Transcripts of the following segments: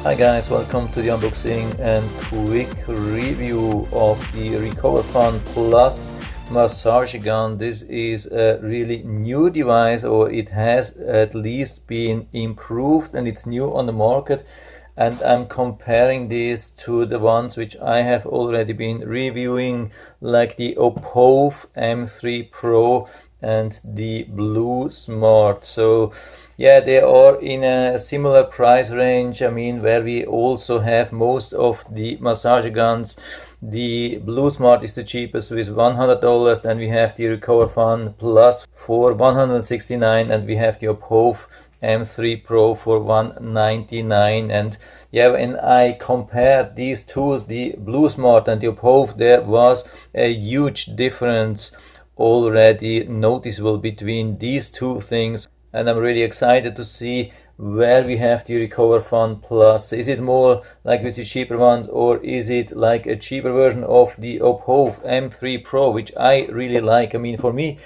Hi guys, welcome to the unboxing and quick review of the Recoverfun Plus Massage Gun. This is a really new device, or it has at least been improved and it's new on the market. And I'm comparing this to the ones which I have already been reviewing, like the Opove M3 Pro and the Blusmart. So yeah, they are in a similar price range. I mean, where we also have most of the massage guns. The Blusmart is the cheapest with $100, then we have the Recoverfun Plus for $169, and we have the Opove M3 Pro for $199. And yeah, when I compare these two, the Blusmart and the Opove, there was a huge difference already noticeable between these two things. And I'm really excited to see where we have the Recoverfun Plus. Is it more like with the cheaper ones, or is it like a cheaper version of the Opove M3 Pro, which I really like? I mean, for me,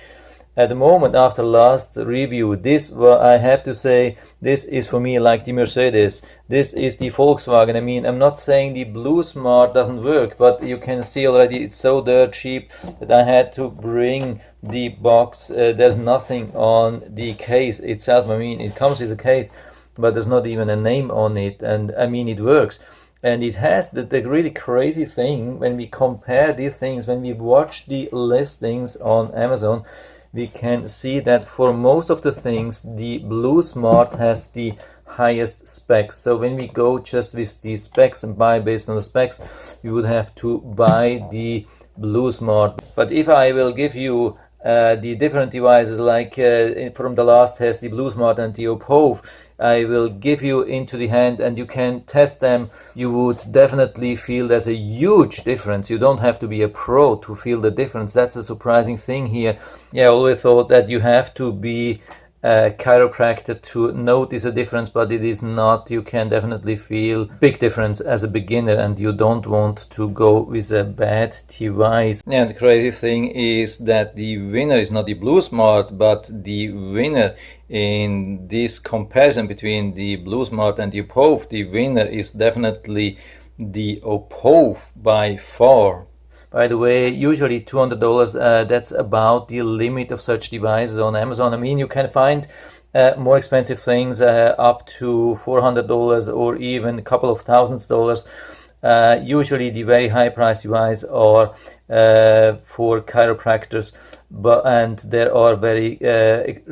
at the moment, after last review, this, well, I have to say, this is for me like the Mercedes. This is the Volkswagen. I mean, I'm not saying the Blusmart doesn't work, but you can see already it's so dirt cheap that I had to bring the box. There's nothing on the case itself. I mean, it comes with a case, but there's not even a name on it. And I mean, it works. And it has the really crazy thing, when we compare these things, when we watch the listings on Amazon, we can see that for most of the things, the Blusmart has the highest specs. So when we go just with the specs and buy based on the specs, we would have to buy the Blusmart. But if I will give you the different devices, like from the last test, the Blusmart and the Opove, I will give you into the hand and you can test them. You would definitely feel there's a huge difference. You don't have to be a pro to feel the difference. That's a surprising thing here. Yeah, I always thought that you have to be a chiropractor to notice a difference, but it is not. You can definitely feel big difference as a beginner, and you don't want to go with a bad device. And the crazy thing is that the winner is not the Blusmart, but the winner in this comparison between the Blusmart and the Opove, the winner is definitely the Opove by far. By the way, usually $200, that's about the limit of such devices on Amazon. I mean, you can find more expensive things up to $400 or even a couple of $1,000s. Usually the very high price devices are for chiropractors, and there are very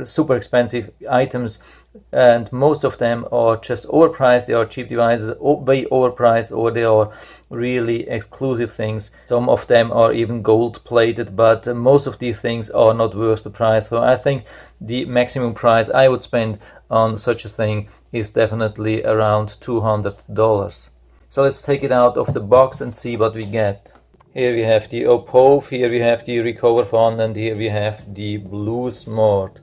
super expensive items, and most of them are just overpriced. They are cheap devices, way overpriced, or they are really exclusive things. Some of them are even gold plated, but most of these things are not worth the price. So I think the maximum price I would spend on such a thing is definitely around $200. So let's take it out of the box and see what we get. Here we have the Opove, here we have the Recoverfun, and here we have the Blusmart.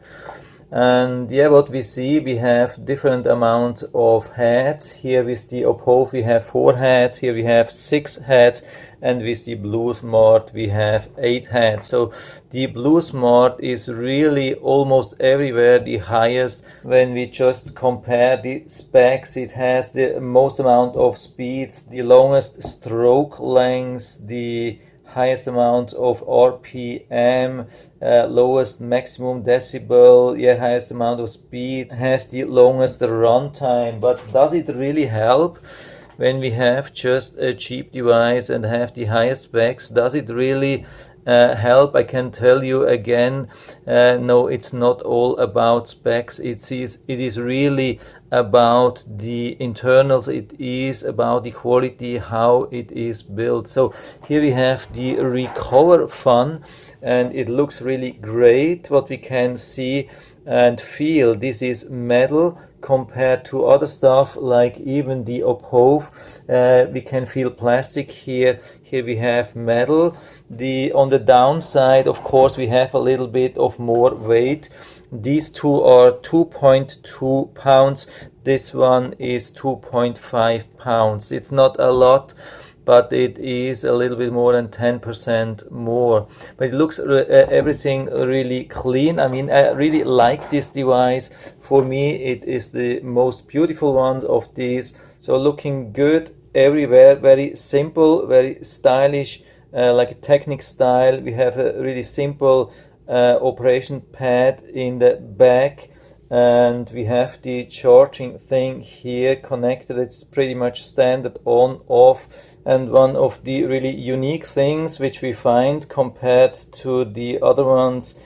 And yeah, what we see, we have different amounts of heads. Here with the Opove we have 4 heads, here we have 6 heads, and with the Blusmart we have 8 heads. So the Blusmart is really almost everywhere the highest. When we just compare the specs, it has the most amount of speeds, the longest stroke lengths, the highest amount of RPM, lowest maximum decibel, yeah, highest amount of speed, has the longest runtime. But does it really help when we have just a cheap device and have the highest specs? Does it really help? I can tell you again, no, it's not all about specs. It is really about the internals. It is about the quality, how it is built. So here we have the Recoverfun, and it looks really great. What we can see and feel, this is metal compared to other stuff, like even the Opove. We can feel plastic here. Here we have metal. On the downside, of course, we have a little bit of more weight. These two are 2.2 pounds. This one is 2.5 pounds. It's not a lot, but it is a little bit more than 10% more. But it looks everything really clean. I mean, I really like this device. For me, it is the most beautiful one of these. So looking good everywhere, very simple, very stylish, like a Technic style. We have a really simple operation pad in the back, and we have the charging thing here connected. It's pretty much standard on off. And one of the really unique things which we find compared to the other ones,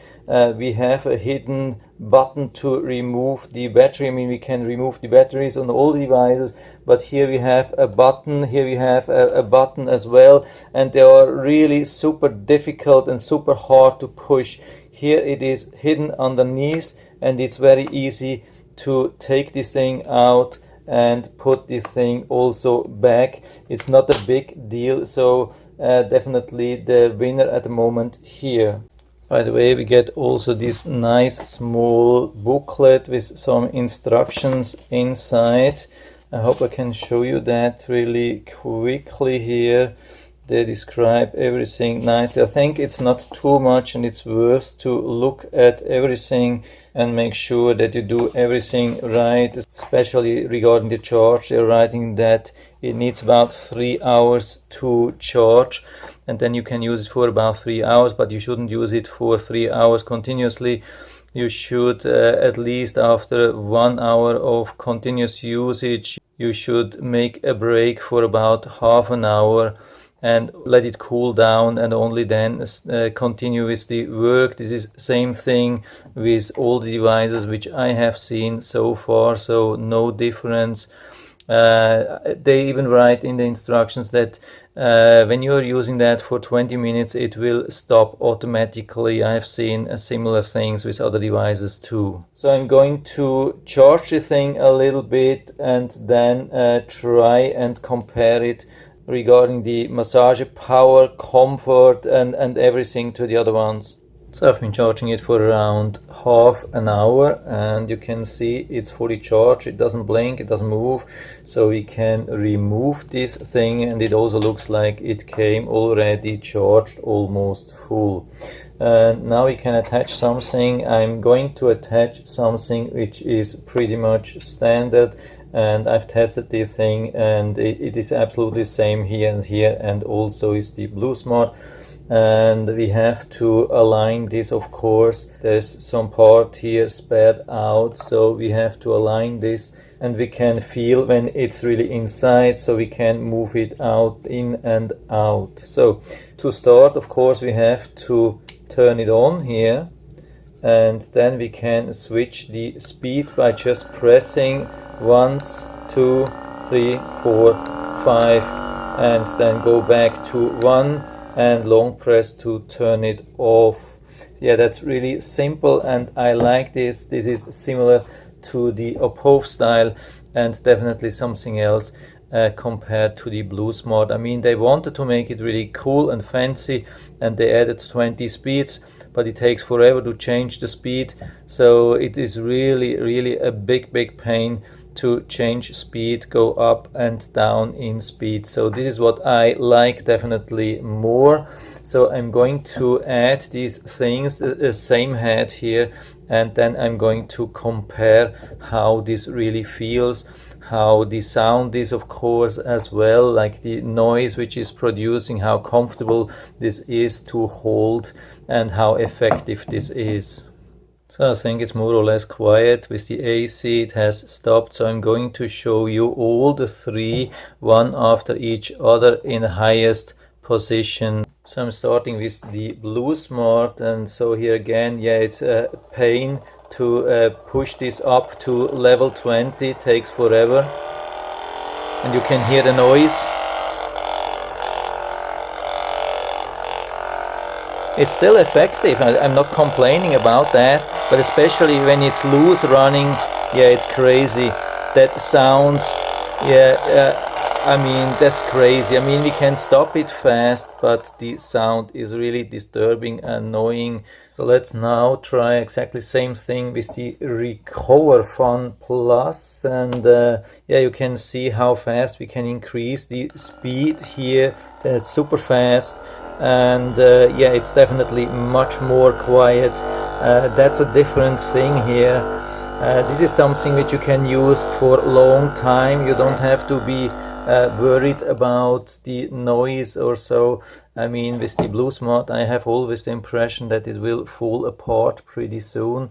we have a hidden button to remove the battery. I mean, we can remove the batteries on all devices, but here we have a button, here we have a button as well, and they are really super difficult and super hard to push. Here it is hidden underneath, and it's very easy to take this thing out and put this thing also back. It's not a big deal, so definitely the winner at the moment here. By the way, we get also this nice small booklet with some instructions inside. I hope I can show you that really quickly here. They describe everything nicely. I think it's not too much, and it's worth to look at everything and make sure that you do everything right, especially regarding the charge. They're writing that it needs about 3 hours to charge, and then you can use it for about 3 hours, but you shouldn't use it for 3 hours continuously. You should at least after 1 hour of continuous usage, you should make a break for about half an hour and let it cool down, and only then continue with the work. This is same thing with all the devices which I have seen so far, so no difference. They even write in the instructions that when you are using that for 20 minutes, it will stop automatically. I have seen similar things with other devices too. So I'm going to charge the thing a little bit and then try and compare it regarding the massage power, comfort, and everything to the other ones. So I've been charging it for around half an hour, and you can see it's fully charged. It doesn't blink, it doesn't move, so we can remove this thing, and it also looks like it came already charged, almost full. Now we can attach something. I'm going to attach something which is pretty much standard, and I've tested the thing, and it is absolutely same here and here, and also is the Blusmart. And we have to align this, of course. There's some part here spared out, so we have to align this, and we can feel when it's really inside, so we can move it out, in and out. So to start, of course, we have to turn it on here, and then we can switch the speed by just pressing 1, 2, 3, 4, 5, and then go back to 1 and long press to turn it off. Yeah, that's really simple, and I like this. This is similar to the Opove style, and definitely something else compared to the Blusmart. I mean, they wanted to make it really cool and fancy, and they added 20 speeds, but it takes forever to change the speed, so it is really a big pain to change speed, go up and down in speed. So this is what I like definitely more. So I'm going to add these things, the same head here, and then I'm going to compare how this really feels, how the sound is, of course, as well, like the noise which is producing, how comfortable this is to hold, and how effective this is. So I think it's more or less quiet. With the AC it has stopped, so I'm going to show you all the three, one after each other, in the highest position. So I'm starting with the Blusmart, and so here again, yeah, it's a pain to push this up to level 20, it takes forever, and you can hear the noise. It's still effective, I'm not complaining about that, but especially when it's loose running, yeah, it's crazy. That sounds, yeah, I mean, that's crazy. I mean, we can stop it fast, but the sound is really disturbing, annoying. So let's now try exactly the same thing with the Recoverfun Plus, and yeah, you can see how fast we can increase the speed here. That's super fast, and yeah, it's definitely much more quiet. That's a different thing here. This is something which you can use for a long time. You don't have to be worried about the noise or so. I mean, with the Blusmart, I have always the impression that it will fall apart pretty soon.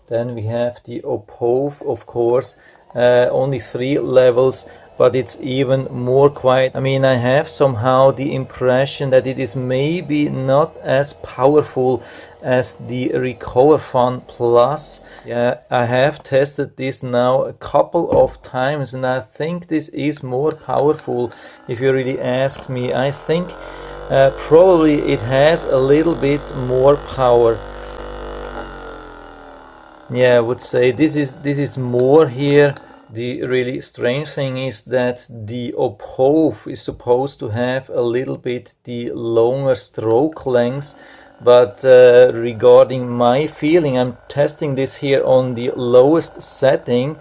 Then we have the Opove, of course, only 3 levels, but it's even more quiet. I mean, I have somehow the impression that it is maybe not as powerful as the Recoverfun Plus. Yeah, I have tested this now a couple of times, and I think this is more powerful if you really ask me. I think probably it has a little bit more power. Yeah, I would say this is more here. The really strange thing is that the Opove is supposed to have a little bit the longer stroke length, but regarding my feeling, I'm testing this here on the lowest setting,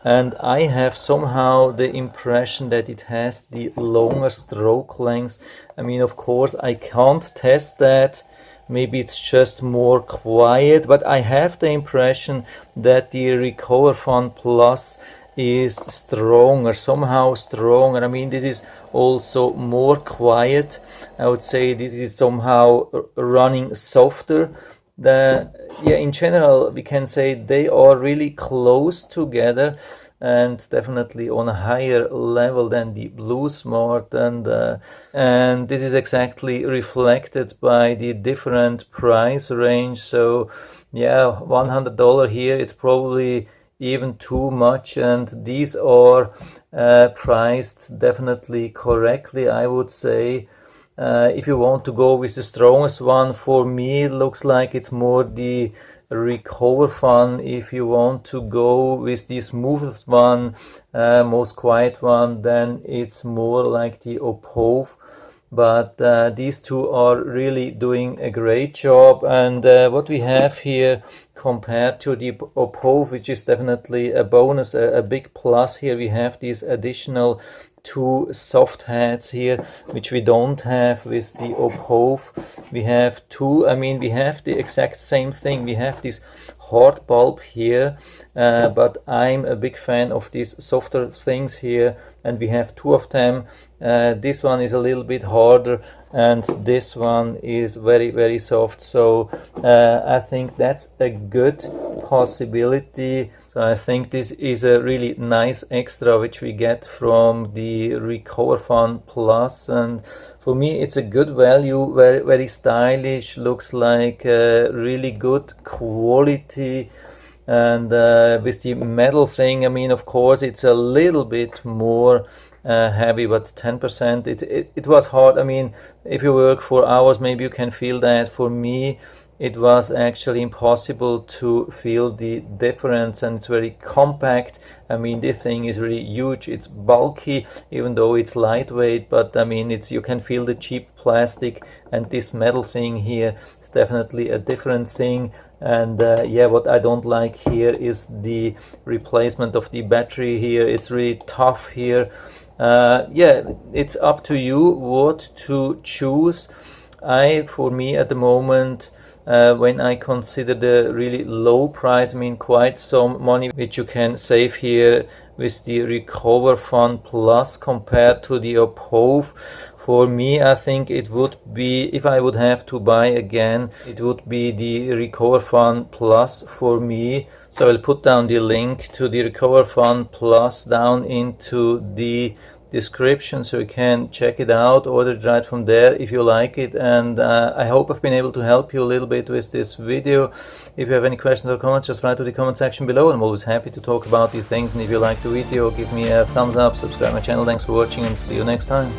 and I have somehow the impression that it has the longer stroke length. I mean, of course, I can't test that. Maybe it's just more quiet, but I have the impression that the Recoverfun Plus is stronger, somehow stronger. I mean, this is also more quiet. I would say this is somehow running softer. Yeah, in general, we can say they are really close together, and definitely on a higher level than the Blusmart, and this is exactly reflected by the different price range. So yeah, $100 here, it's probably even too much, and these are priced definitely correctly, I would say. If you want to go with the strongest one, for me it looks like it's more the Recoverfun. If you want to go with the smoothest one, most quiet one, then it's more like the Opove. But these two are really doing a great job, and what we have here compared to the Opove, which is definitely a bonus, a big plus here, we have these additional 2 soft heads here, which we don't have with the Opove. We have 2, I mean, we have the exact same thing. We have this hard bulb here, but I'm a big fan of these softer things here, and we have 2 of them. This one is a little bit harder, and this one is very, very soft. So I think that's a good possibility. So I think this is a really nice extra which we get from the Recoverfun Plus, and for me it's a good value, very, very stylish, looks like really good quality. And with the metal thing, I mean, of course it's a little bit more heavy, but 10%, it was hard. I mean, if you work for hours, maybe you can feel that. For me, it was actually impossible to feel the difference, and it's very compact. I mean, this thing is really huge. It's bulky, even though it's lightweight, but I mean, you can feel the cheap plastic, and this metal thing here is definitely a different thing. And yeah, what I don't like here is the replacement of the battery here. It's really tough here. Yeah, it's up to you what to choose. For me at the moment, when I consider the really low price, I mean, quite some money which you can save here with the Recoverfun Plus compared to the Opove. For me, I think it would be, if I would have to buy again, it would be the Recoverfun Plus for me. So I'll put down the link to the Recoverfun Plus down into the description, so you can check it out, order it right from there if you like it. And I hope I've been able to help you a little bit with this video. If you have any questions or comments, just write to the comment section below. I'm always happy to talk about these things, and if you like the video, give me a thumbs up, subscribe my channel. Thanks for watching, and see you next time.